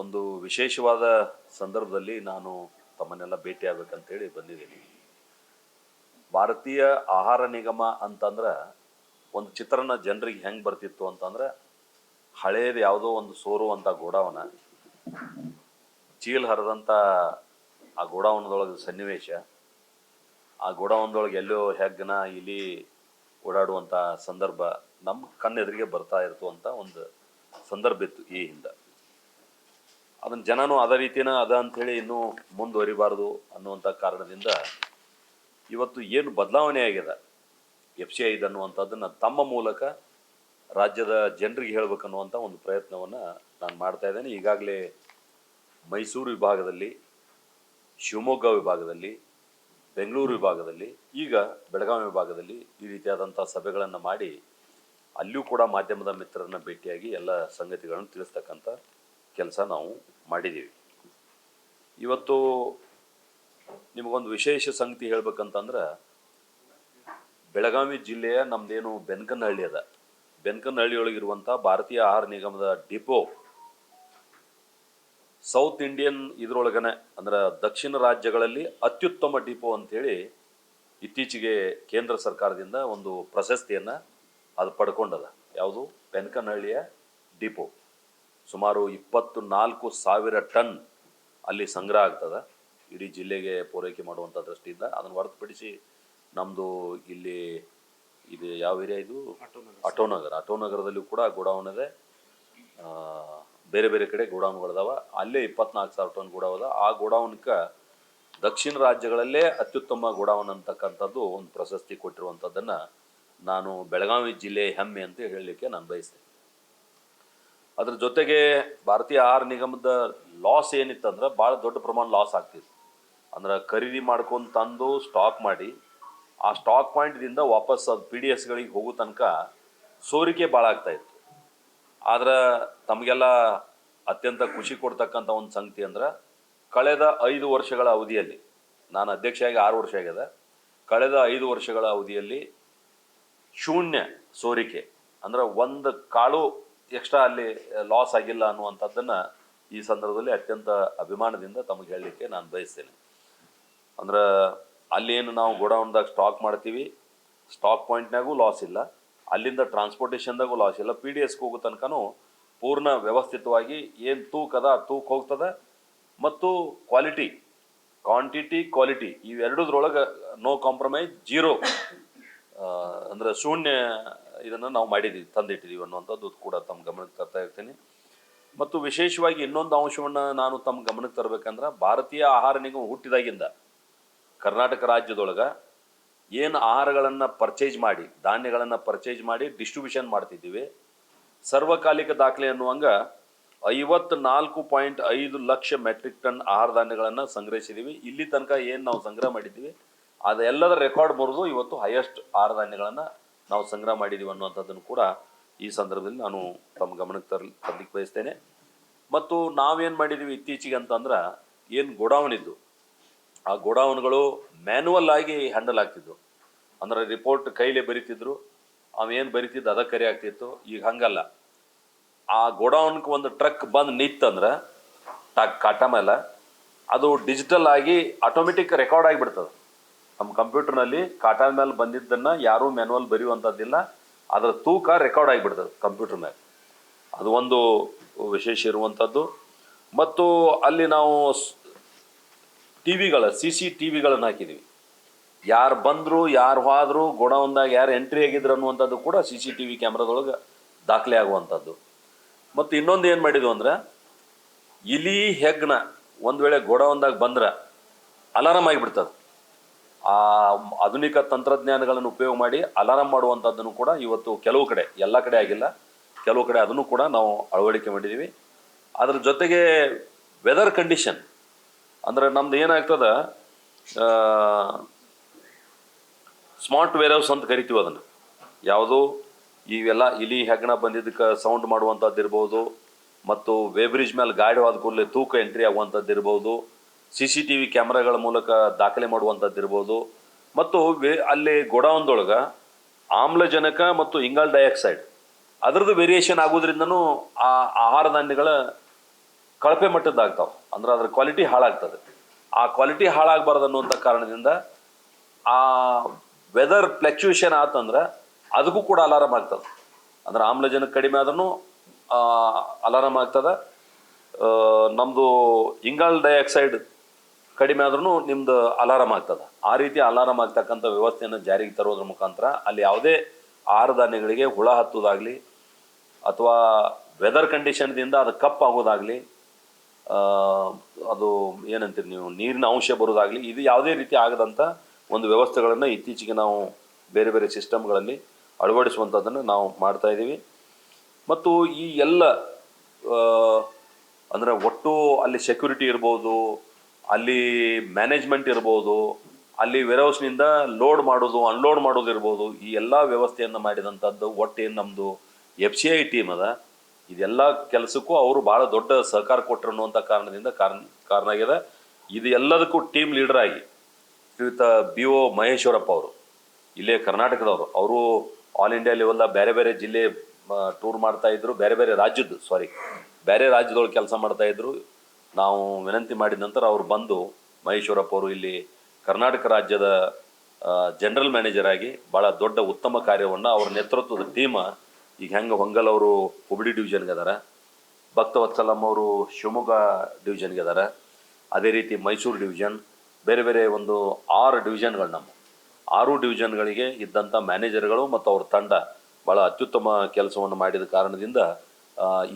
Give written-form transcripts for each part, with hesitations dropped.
ಒಂದು ವಿಶೇಷವಾದ ಸಂದರ್ಭದಲ್ಲಿ ನಾನು ತಮ್ಮನ್ನೆಲ್ಲ ಭೇಟಿಯಾಗಬೇಕಂತೇಳಿ ಬಂದಿದ್ದೀನಿ. ಭಾರತೀಯ ಆಹಾರ ನಿಗಮ ಅಂತಂದ್ರೆ ಒಂದು ಚಿತ್ರಣ ಜನರಿಗೆ ಹೆಂಗೆ ಬರ್ತಿತ್ತು ಅಂತಂದ್ರೆ, ಹಳೇದು ಯಾವುದೋ ಒಂದು ಸೋರುವಂಥ ಗೋಡಾವನ, ಚೀಲ್ ಹರಿದಂಥ ಆ ಗೋಡಾವನದೊಳಗೆ ಸನ್ನಿವೇಶ, ಆ ಗೋಡಾವನದೊಳಗೆ ಎಲ್ಲೋ ಹೆಗ್ಗನ ಇಲಿ ಓಡಾಡುವಂಥ ಸಂದರ್ಭ ನಮ್ಮ ಕಣ್ಣೆದುರಿಗೆ ಬರ್ತಾ ಇರ್ತು ಅಂತ ಒಂದು ಸಂದರ್ಭ ಇತ್ತು ಈ ಹಿಂದೆ. ಅದನ್ನು ಜನನೂ ಅದೇ ರೀತಿನ ಅದ ಅಂಥೇಳಿ ಇನ್ನೂ ಮುಂದುವರಿಬಾರ್ದು ಅನ್ನುವಂಥ ಕಾರಣದಿಂದ ಇವತ್ತು ಏನು ಬದಲಾವಣೆ ಆಗಿದೆ FCI ಅನ್ನುವಂಥದ್ದನ್ನು ತಮ್ಮ ಮೂಲಕ ರಾಜ್ಯದ ಜನರಿಗೆ ಹೇಳ್ಬೇಕನ್ನುವಂಥ ಒಂದು ಪ್ರಯತ್ನವನ್ನು ನಾನು ಮಾಡ್ತಾ ಇದ್ದೇನೆ. ಈಗಾಗಲೇ ಮೈಸೂರು ವಿಭಾಗದಲ್ಲಿ, ಶಿವಮೊಗ್ಗ ವಿಭಾಗದಲ್ಲಿ, ಬೆಂಗಳೂರು ವಿಭಾಗದಲ್ಲಿ, ಈಗ ಬೆಳಗಾವಿ ವಿಭಾಗದಲ್ಲಿ ಈ ರೀತಿಯಾದಂಥ ಸಭೆಗಳನ್ನು ಮಾಡಿ ಅಲ್ಲಿಯೂ ಕೂಡ ಮಾಧ್ಯಮದ ಮಿತ್ರರನ್ನ ಭೇಟಿಯಾಗಿ ಎಲ್ಲ ಸಂಗತಿಗಳನ್ನು ತಿಳಿಸ್ತಕ್ಕಂಥ ಕೆಲಸ ನಾವು ಮಾಡಿದ್ದೀವಿ. ಇವತ್ತು ನಿಮಗೊಂದು ವಿಶೇಷ ಸಂಗತಿ ಹೇಳ್ಬೇಕಂತಂದ್ರೆ, ಬೆಳಗಾವಿ ಜಿಲ್ಲೆಯ ನಮ್ಮದೇನು ಬೆನ್ಕನಹಳ್ಳಿ ಅದ, ಬೆನ್ಕನಹಳ್ಳಿಯೊಳಗಿರುವಂಥ ಭಾರತೀಯ ಆಹಾರ ನಿಗಮದ ಡಿಪೋ ಸೌತ್ ಇಂಡಿಯನ್ ಇದರೊಳಗನೆ ಅಂದ್ರೆ ದಕ್ಷಿಣ ರಾಜ್ಯಗಳಲ್ಲಿ ಅತ್ಯುತ್ತಮ ಡಿಪೋ ಅಂಥೇಳಿ ಇತ್ತೀಚೆಗೆ ಕೇಂದ್ರ ಸರ್ಕಾರದಿಂದ ಒಂದು ಪ್ರಶಸ್ತಿಯನ್ನು ಅದು ಪಡ್ಕೊಂಡದ. ಯಾವುದು? ಬೆನ್ಕನಹಳ್ಳಿಯ ಡಿಪೋ. ಸುಮಾರು 24,000 ಟನ್ ಅಲ್ಲಿ ಸಂಗ್ರಹ ಆಗ್ತದೆ ಇಡೀ ಜಿಲ್ಲೆಗೆ ಪೂರೈಕೆ ಮಾಡುವಂಥ ದೃಷ್ಟಿಯಿಂದ. ಅದನ್ನು ಹೊರತುಪಡಿಸಿ ನಮ್ಮದು ಇಲ್ಲಿ ಇದು ಯಾವ ಏರಿಯಾ ಇದು? ಆಟೋನಗರದಲ್ಲೂ ಕೂಡ ಗೋಡೌನ್ ಇದೆ. ಬೇರೆ ಬೇರೆ ಕಡೆ ಗೋಡೌನ್ಗಳದಾವ. ಅಲ್ಲೇ 24,000 ಟನ್ ಗೋಡೌನ್. ಆ ಗೋಡೌನ್ಗೆ ದಕ್ಷಿಣ ರಾಜ್ಯಗಳಲ್ಲೇ ಅತ್ಯುತ್ತಮ ಗೋಡೌನ್ ಅಂತಕ್ಕಂಥದ್ದು ಒಂದು ಪ್ರಶಸ್ತಿ ಕೊಟ್ಟಿರುವಂಥದ್ದನ್ನು ನಾನು ಬೆಳಗಾವಿ ಜಿಲ್ಲೆಯ ಹೆಮ್ಮೆ ಅಂತ ಹೇಳಲಿಕ್ಕೆ ನಾನು ಬಯಸ್ತೇನೆ. ಅದ್ರ ಜೊತೆಗೆ ಭಾರತೀಯ ಆಹಾರ ನಿಗಮದ ಲಾಸ್ ಏನಿತ್ತಂದ್ರೆ ಭಾಳ ದೊಡ್ಡ ಪ್ರಮಾಣ ಲಾಸ್ ಆಗ್ತಿತ್ತು. ಅಂದ್ರೆ ಖರೀದಿ ಮಾಡ್ಕೊಂಡು ತಂದು ಸ್ಟಾಕ್ ಮಾಡಿ ಆ ಸ್ಟಾಕ್ ಪಾಯಿಂಟ್ದಿಂದ ವಾಪಸ್ ಅದು PDSಗಳಿಗೆ ಹೋಗೋ ತನಕ ಸೋರಿಕೆ ಭಾಳ ಆಗ್ತಾಯಿತ್ತು. ಆದ್ರೆ ತಮಗೆಲ್ಲ ಅತ್ಯಂತ ಖುಷಿ ಕೊಡ್ತಕ್ಕಂಥ ಒಂದು ಸಂಗತಿ ಅಂದ್ರೆ, ಕಳೆದ 5 ವರ್ಷಗಳ ಅವಧಿಯಲ್ಲಿ, ನಾನು ಅಧ್ಯಕ್ಷರಾಗಿ 6 ವರ್ಷ ಆಗಿದೆ, ಕಳೆದ 5 ವರ್ಷಗಳ ಅವಧಿಯಲ್ಲಿ ಶೂನ್ಯ ಸೋರಿಕೆ, ಅಂದ್ರೆ ಒಂದು ಕಾಳು ಎಕ್ಸ್ಟ್ರಾ ಅಲ್ಲಿ ಲಾಸ್ ಆಗಿಲ್ಲ ಅನ್ನುವಂಥದ್ದನ್ನು ಈ ಸಂದರ್ಭದಲ್ಲಿ ಅತ್ಯಂತ ಅಭಿಮಾನದಿಂದ ತಮಗೆ ಹೇಳಲಿಕ್ಕೆ ನಾನು ಬಯಸ್ತೇನೆ. ಅಂದ್ರೆ ಅಲ್ಲಿ ಏನು ನಾವು ಗೋಡೌನ್ದಾಗ ಸ್ಟಾಕ್ ಮಾಡ್ತೀವಿ, ಸ್ಟಾಕ್ ಪಾಯಿಂಟ್ನಾಗೂ ಲಾಸ್ ಇಲ್ಲ, ಅಲ್ಲಿಂದ ಟ್ರಾನ್ಸ್ಪೋರ್ಟೇಷನ್ದಾಗೂ ಲಾಸ್ ಇಲ್ಲ. PDSಗೆ ಹೋಗೋ ತನಕನೂ ಪೂರ್ಣ ವ್ಯವಸ್ಥಿತವಾಗಿ ಏನು ತೂಕದ ಆ ತೂಕ ಹೋಗ್ತದೆ, ಮತ್ತು ಕ್ವಾಂಟಿಟಿ ಕ್ವಾಲಿಟಿ ಇವೆರಡದ್ರೊಳಗೆ ನೋ ಕಾಂಪ್ರಮೈಸ್, ಜೀರೋ, ಅಂದರೆ ಶೂನ್ಯ ಇದನ್ನು ನಾವು ಮಾಡಿದ್ದೀವಿ, ತಂದಿಟ್ಟಿದ್ದೀವಿ ಅನ್ನುವಂಥದ್ದು ಕೂಡ ತಮ್ಮ ಗಮನಕ್ಕೆ ತರ್ತಾ ಇರ್ತೀನಿ. ಮತ್ತು ವಿಶೇಷವಾಗಿ ಇನ್ನೊಂದು ಅಂಶವನ್ನು ನಾನು ತಮ್ಮ ಗಮನಕ್ಕೆ ತರಬೇಕಂದ್ರೆ, ಭಾರತೀಯ ಆಹಾರ ನಿಗಮ ಹುಟ್ಟಿದಾಗಿಂದ ಕರ್ನಾಟಕ ರಾಜ್ಯದೊಳಗೆ ಏನು ಆಹಾರಗಳನ್ನು ಪರ್ಚೇಸ್ ಮಾಡಿ, ಧಾನ್ಯಗಳನ್ನು ಪರ್ಚೇಸ್ ಮಾಡಿ ಡಿಸ್ಟ್ರಿಬ್ಯೂಷನ್ ಮಾಡ್ತಿದ್ದೀವಿ, ಸರ್ವಕಾಲಿಕ ದಾಖಲೆ ಅನ್ನುವಂಗೆ 54.5 ಲಕ್ಷ ಮೆಟ್ರಿಕ್ ಟನ್ ಆಹಾರ ಧಾನ್ಯಗಳನ್ನು ಸಂಗ್ರಹಿಸಿದ್ದೀವಿ. ಇಲ್ಲಿ ತನಕ ಏನು ನಾವು ಸಂಗ್ರಹ ಮಾಡಿದ್ದೀವಿ ಅದೆಲ್ಲದರ ರೆಕಾರ್ಡ್ ಮುರಿದು ಇವತ್ತು ಹೈಯೆಸ್ಟ್ ಆಹಾರ ಧಾನ್ಯಗಳನ್ನು ನಾವು ಸಂಗ್ರಹ ಮಾಡಿದ್ದೀವಿ ಅನ್ನುವಂಥದ್ದನ್ನು ಕೂಡ ಈ ಸಂದರ್ಭದಲ್ಲಿ ನಾನು ತಮ್ಮ ಗಮನಕ್ಕೆ ತರಲಿಕ್ಕೆ ಬಯಸ್ತೇನೆ. ಮತ್ತು ನಾವೇನು ಮಾಡಿದ್ದೀವಿ ಇತ್ತೀಚೆಗೆ ಅಂತಂದ್ರೆ, ಏನು ಗೋಡೌನ್ ಇದ್ದು ಆ ಗೋಡೌನ್ಗಳು ಮ್ಯಾನ್ಯುವಲ್ ಆಗಿ ಹ್ಯಾಂಡಲ್ ಆಗ್ತಿದ್ವು. ಅಂದ್ರೆ ರಿಪೋರ್ಟ್ ಕೈಲೇ ಬರಿತಿದ್ರು, ಅವೇನು ಬರಿತಿದ್ದು ಅದಕ್ಕೆ ಕರೆ ಆಗ್ತಿತ್ತು. ಈಗ ಹಂಗಲ್ಲ, ಆ ಗೋಡೌನ್ಗೆ ಒಂದು ಟ್ರಕ್ ಬಂದು ನಿಂತಂದ್ರೆ ಕಾಟ ಮೇಲೆ ಅದು ಡಿಜಿಟಲ್ ಆಗಿ ಆಟೋಮೆಟಿಕ್ ರೆಕಾರ್ಡ್ ಆಗಿಬಿಡ್ತದೆ. ನಮ್ಮ ಕಂಪ್ಯೂಟರ್ನಲ್ಲಿ ಕಾಟದ ಮೇಲೆ ಬಂದಿದ್ದನ್ನು ಯಾರೂ ಮ್ಯಾನ್ಯುವಲ್ ಬರೆಯುವಂಥದ್ದಿಲ್ಲ, ಅದರ ತೂಕ ರೆಕಾರ್ಡ್ ಆಗಿಬಿಡ್ತದೆ ಕಂಪ್ಯೂಟರ್ ಮೇಲೆ. ಅದು ಒಂದು ವಿಶೇಷ ಇರುವಂಥದ್ದು. ಮತ್ತು ಅಲ್ಲಿ ನಾವು CCTVಗಳನ್ನು ಹಾಕಿದ್ದೀವಿ. ಯಾರು ಬಂದರು, ಯಾರು ಹೋದ್ರು, ಗೋಡೌನ್ದಾಗ ಯಾರು ಎಂಟ್ರಿ ಆಗಿದ್ರು ಅನ್ನುವಂಥದ್ದು ಕೂಡ CCTV ಕ್ಯಾಮ್ರಾದೊಳಗೆ ದಾಖಲೆ ಆಗುವಂಥದ್ದು. ಮತ್ತು ಇನ್ನೊಂದು ಏನು ಮಾಡಿದ್ವು ಅಂದ್ರೆ, ಇಲಿ ಹೆಗ್ಗಣ ಒಂದು ವೇಳೆ ಗೋಡೌನ್ದಾಗ ಬಂದ್ರೆ ಅಲಾರಾಮ್ ಆಗಿಬಿಡ್ತದೆ. ಆ ಆಧುನಿಕ ತಂತ್ರಜ್ಞಾನಗಳನ್ನು ಉಪಯೋಗ ಮಾಡಿ ಅಲಾರಾಮ್ ಮಾಡುವಂಥದ್ದನ್ನು ಕೂಡ ಇವತ್ತು ಕೆಲವು ಕಡೆ, ಎಲ್ಲ ಕಡೆ ಆಗಿಲ್ಲ, ಕೆಲವು ಕಡೆ ಅದನ್ನು ಕೂಡ ನಾವು ಅಳವಡಿಕೆ ಮಾಡಿದ್ದೀವಿ. ಅದ್ರ ಜೊತೆಗೆ ವೆದರ್ ಕಂಡೀಷನ್, ಅಂದ್ರೆ ನಮ್ದು ಏನಾಗ್ತದೆ, ಸ್ಮಾರ್ಟ್ ವೇರ್ಹೌಸ್ ಅಂತ ಕರಿತೀವಿ ಅದನ್ನು. ಯಾವುದು ಇವೆಲ್ಲ ಇಲಿ ಹೆಗ್ಗಣ ಬಂದಿದ್ದಕ್ಕೆ ಸೌಂಡ್ ಮಾಡುವಂಥದ್ದು ಇರ್ಬೋದು, ಮತ್ತು ವೇಬ್ರಿಡ್ಜ್ ಮೇಲೆ ಗಾಡಿ ಹೋದ ಕೂಡಲೇ ತೂಕ ಎಂಟ್ರಿ ಆಗುವಂಥದ್ದು ಇರ್ಬೋದು, CCTV ಕ್ಯಾಮ್ರಾಗಳ ಮೂಲಕ ದಾಖಲೆ ಮಾಡುವಂಥದ್ದು ಇರ್ಬೋದು, ಮತ್ತು ಅಲ್ಲಿ ಗೋಡೌನ್ದೊಳಗೆ ಆಮ್ಲಜನಕ ಮತ್ತು ಇಂಗಾಲ ಡೈಆಕ್ಸೈಡ್ ಅದರದ್ದು ವೇರಿಯೇಷನ್ ಆಗೋದ್ರಿಂದನೂ ಆ ಆಹಾರ ಧಾನ್ಯಗಳ ಕಳಪೆ ಮಟ್ಟದ್ದಾಗ್ತಾವೆ, ಅಂದ್ರೆ ಅದ್ರ ಕ್ವಾಲಿಟಿ ಹಾಳಾಗ್ತದೆ. ಆ ಕ್ವಾಲಿಟಿ ಹಾಳಾಗಬಾರ್ದು ಅನ್ನುವಂಥ ಕಾರಣದಿಂದ ಆ ವೆದರ್ ಫ್ಲಕ್ಚುಯೇಷನ್ ಆತಂದ್ರೆ ಅದಕ್ಕೂ ಕೂಡ ಅಲಾರಾಮ್ ಆಗ್ತದೆ. ಅಂದ್ರೆ ಆಮ್ಲಜನಕ ಕಡಿಮೆ ಆದ್ರೂ ಅಲಾರಾಮ್ ಆಗ್ತದೆ. ನಮ್ಮದು ಇಂಗಾಲ ಡೈಆಕ್ಸೈಡ್ ಕಡಿಮೆ ಆದ್ರೂ ನಿಮ್ದು ಅಲಾರಾಮ್ ಆಗ್ತದೆ. ಆ ರೀತಿ ಅಲಾರಾಮ್ ಆಗ್ತಕ್ಕಂಥ ವ್ಯವಸ್ಥೆಯನ್ನು ಜಾರಿಗೆ ತರೋದ್ರ ಮುಖಾಂತರ ಅಲ್ಲಿ ಯಾವುದೇ ಆಹಾರ ಧಾನ್ಯಗಳಿಗೆ ಹುಳ ಹತ್ತೋದಾಗಲಿ ಅಥವಾ ವೆದರ್ ಕಂಡೀಷನ್ದಿಂದ ಅದು ಕಪ್ಪಾಗೋದಾಗಲಿ, ಅದು ಏನಂತೀರಿ ನೀವು, ನೀರಿನ ಅಂಶ ಬರೋದಾಗಲಿ, ಇದು ಯಾವುದೇ ರೀತಿ ಆಗದಂಥ ಒಂದು ವ್ಯವಸ್ಥೆಗಳನ್ನು ಇತ್ತೀಚೆಗೆ ನಾವು ಬೇರೆ ಬೇರೆ ಸಿಸ್ಟಮ್ಗಳಲ್ಲಿ ಅಳವಡಿಸುವಂಥದ್ದನ್ನು ನಾವು ಮಾಡ್ತಾ ಇದ್ದೀವಿ. ಮತ್ತು ಈ ಎಲ್ಲ ಅಂದರೆ ಒಟ್ಟು ಅಲ್ಲಿ ಸೆಕ್ಯೂರಿಟಿ ಇರ್ಬೋದು, ಅಲ್ಲಿ ಮ್ಯಾನೇಜ್ಮೆಂಟ್ ಇರ್ಬೋದು, ಅಲ್ಲಿ ವೇರ್ಹೌಸ್ನಿಂದ ಲೋಡ್ ಮಾಡೋದು ಅನ್ಲೋಡ್ ಮಾಡೋದು ಇರ್ಬೋದು, ಈ ಎಲ್ಲ ವ್ಯವಸ್ಥೆಯನ್ನು ಮಾಡಿದಂಥದ್ದು ಒಟ್ಟೇನು ನಮ್ಮದು FCI ಟೀಮ್ ಅದ, ಇದೆಲ್ಲ ಕೆಲಸಕ್ಕೂ ಅವರು ಭಾಳ ದೊಡ್ಡ ಸಹಕಾರ ಕೊಟ್ಟರು ಅನ್ನುವಂಥ ಕಾರಣದಿಂದ ಕಾರಣ ಆಗಿದೆ. ಇದು ಎಲ್ಲದಕ್ಕೂ ಟೀಮ್ ಲೀಡರ್ ಆಗಿ ಶ್ರೀಯುತ BO ಮಹೇಶ್ವರಪ್ಪ ಅವರು, ಇಲ್ಲೇ ಕರ್ನಾಟಕದವರು, ಅವರು ಆಲ್ ಇಂಡಿಯಾ ಲೆವೆಲ್ದ ಬೇರೆ ಬೇರೆ ಜಿಲ್ಲೆ ಟೂರ್ ಮಾಡ್ತಾ ಇದ್ರು, ಬೇರೆ ರಾಜ್ಯದೊಳಗೆ ಕೆಲಸ ಮಾಡ್ತಾ ಇದ್ರು. ನಾವು ವಿನಂತಿ ಮಾಡಿದ ನಂತರ ಅವ್ರು ಬಂದು, ಮಹೇಶ್ವರಪ್ಪ ಅವರು ಇಲ್ಲಿ ಕರ್ನಾಟಕ ರಾಜ್ಯದ ಜನರಲ್ ಮ್ಯಾನೇಜರ್ ಆಗಿ ಭಾಳ ದೊಡ್ಡ ಉತ್ತಮ ಕಾರ್ಯವನ್ನು ಅವ್ರ ನೇತೃತ್ವದ ಟೀಮ ಈಗ ಹೆಂಗೆ ಹೊಂಗಲ್ ಅವರು ಹುಬ್ಳಿ ಡಿವಿಷನ್ಗೆ ಅದಾರ, ಭಕ್ತವತ್ಸಲಂ ಅವರು ಶಿವಮೊಗ್ಗ ಡಿವಿಷನ್ಗೆ ಅದಾರ, ಅದೇ ರೀತಿ ಮೈಸೂರು ಡಿವಿಷನ್, ಬೇರೆ ಬೇರೆ ಒಂದು 6 ಡಿವಿಷನ್ಗಳು, ನಮ್ಮ 6 ಡಿವಿಷನ್ಗಳಿಗೆ ಇದ್ದಂಥ ಮ್ಯಾನೇಜರ್ಗಳು ಮತ್ತು ಅವ್ರ ತಂಡ ಭಾಳ ಅತ್ಯುತ್ತಮ ಕೆಲಸವನ್ನು ಮಾಡಿದ ಕಾರಣದಿಂದ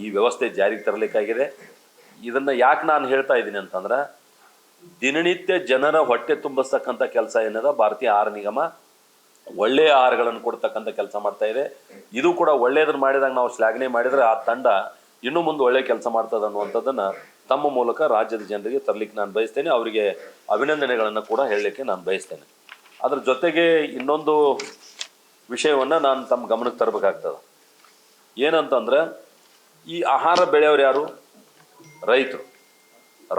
ಈ ವ್ಯವಸ್ಥೆ ಜಾರಿಗೆ ತರಲಿಕ್ಕಾಗಿದೆ. ಇದನ್ನು ಯಾಕೆ ನಾನು ಹೇಳ್ತಾ ಇದ್ದೀನಿ ಅಂತಂದ್ರೆ, ದಿನನಿತ್ಯ ಜನರ ಹೊಟ್ಟೆ ತುಂಬಿಸ್ತಕ್ಕಂಥ ಕೆಲಸ ಏನದ ಭಾರತೀಯ ಆಹಾರ ನಿಗಮ ಒಳ್ಳೆಯ ಆಹಾರಗಳನ್ನು ಕೊಡ್ತಕ್ಕಂಥ ಕೆಲಸ ಮಾಡ್ತಾ ಇದೆ. ಇದು ಕೂಡ ಒಳ್ಳೆಯದನ್ನು ಮಾಡಿದಾಗ ನಾವು ಶ್ಲಾಘನೆ ಮಾಡಿದರೆ ಆ ತಂಡ ಇನ್ನೂ ಮುಂದೆ ಒಳ್ಳೆಯ ಕೆಲಸ ಮಾಡ್ತದೆ ಅನ್ನುವಂಥದ್ದನ್ನು ತಮ್ಮ ಮೂಲಕ ರಾಜ್ಯದ ಜನರಿಗೆ ತರಲಿಕ್ಕೆ ನಾನು ಬಯಸ್ತೇನೆ. ಅವರಿಗೆ ಅಭಿನಂದನೆಗಳನ್ನು ಕೂಡ ಹೇಳಲಿಕ್ಕೆ ನಾನು ಬಯಸ್ತೇನೆ. ಅದ್ರ ಜೊತೆಗೆ ಇನ್ನೊಂದು ವಿಷಯವನ್ನು ನಾನು ತಮ್ಮ ಗಮನಕ್ಕೆ ತರಬೇಕಾಗ್ತದೆ. ಏನಂತಂದ್ರೆ, ಈ ಆಹಾರ ಬೆಳೆಯವರು ಯಾರು? ರೈತರು.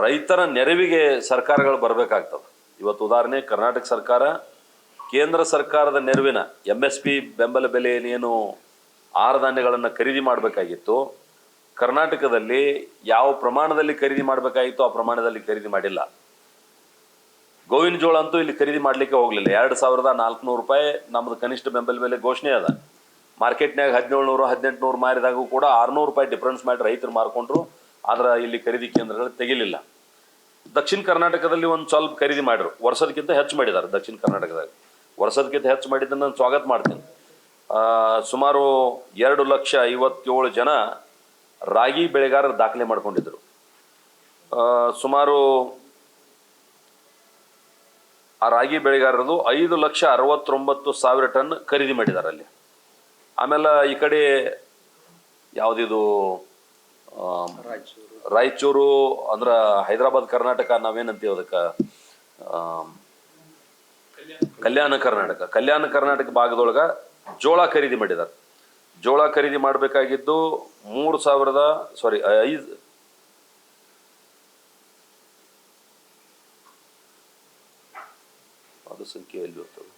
ರೈತರ ನೆರವಿಗೆ ಸರ್ಕಾರಗಳು ಬರಬೇಕಾಗ್ತದೆ. ಇವತ್ತು ಉದಾಹರಣೆ, ಕರ್ನಾಟಕ ಸರ್ಕಾರ ಕೇಂದ್ರ ಸರ್ಕಾರದ ನೆರವಿನ MSP ಬೆಂಬಲ ಬೆಲೆ ಏನು ಆಹಾರ ಧಾನ್ಯಗಳನ್ನು ಖರೀದಿ ಮಾಡಬೇಕಾಗಿತ್ತು, ಕರ್ನಾಟಕದಲ್ಲಿ ಯಾವ ಪ್ರಮಾಣದಲ್ಲಿ ಖರೀದಿ ಮಾಡಬೇಕಾಗಿತ್ತು ಆ ಪ್ರಮಾಣದಲ್ಲಿ ಖರೀದಿ ಮಾಡಿಲ್ಲ. ಗೋವಿನ ಜೋಳ ಅಂತೂ ಇಲ್ಲಿ ಖರೀದಿ ಮಾಡಲಿಕ್ಕೆ ಹೋಗಲಿಲ್ಲ. 2400 ರೂಪಾಯಿ ನಮ್ಮದು ಕನಿಷ್ಠ ಬೆಂಬಲ ಬೆಲೆ ಘೋಷಣೆ ಅದ. ಮಾರ್ಕೆಟ್ನಾಗ 1700 1800 ಮಾರಿದಾಗೂ ಕೂಡ 600 ರೂಪಾಯಿ ಡಿಫ್ರೆನ್ಸ್ ಮಾಡಿ ರೈತರು ಮಾರ್ಕೊಂಡ್ರು. ಆದ್ರೆ ಇಲ್ಲಿ ಖರೀದಿ ಕೇಂದ್ರಗಳು ತೆಗಿಲಿಲ್ಲ. ದಕ್ಷಿಣ ಕರ್ನಾಟಕದಲ್ಲಿ ಒಂದು ಸ್ವಲ್ಪ ಖರೀದಿ ಮಾಡಿದ್ರು, ವರ್ಷದಕ್ಕಿಂತ ಹೆಚ್ಚು ಮಾಡಿದ್ದಾರೆ. ದಕ್ಷಿಣ ಕರ್ನಾಟಕದಾಗ ವರ್ಷದಕ್ಕಿಂತ ಹೆಚ್ಚು ಮಾಡಿದ್ದನ್ನು ನಾನು ಸ್ವಾಗತ ಮಾಡ್ತೀನಿ. ಸುಮಾರು 2,57,000 ಜನ ರಾಗಿ ಬೆಳೆಗಾರರು ದಾಖಲೆ ಮಾಡ್ಕೊಂಡಿದ್ರು. ಸುಮಾರು ಆ ರಾಗಿ ಬೆಳೆಗಾರರದು 5,69,000 ಟನ್ ಖರೀದಿ ಮಾಡಿದ್ದಾರೆ ಅಲ್ಲಿ. ಆಮೇಲೆ ಈ ಕಡೆ ಯಾವುದಿದು ರಾಯಚೂರು ಅಂದ್ರೆ ಹೈದರಾಬಾದ್ ಕರ್ನಾಟಕ, ನಾವೇನಂತೀವಿ ಅದಕ್ಕೆ ಕಲ್ಯಾಣ ಕರ್ನಾಟಕ ಭಾಗದೊಳಗೆ ಜೋಳ ಖರೀದಿ ಮಾಡಿದ್ದಾರೆ. ಜೋಳ ಖರೀದಿ ಮಾಡಬೇಕಾಗಿದ್ದು 5 ಅದು ಸಂಖ್ಯೆ ಎಲ್ಲಿ ಹೋಗ್ತದೆ.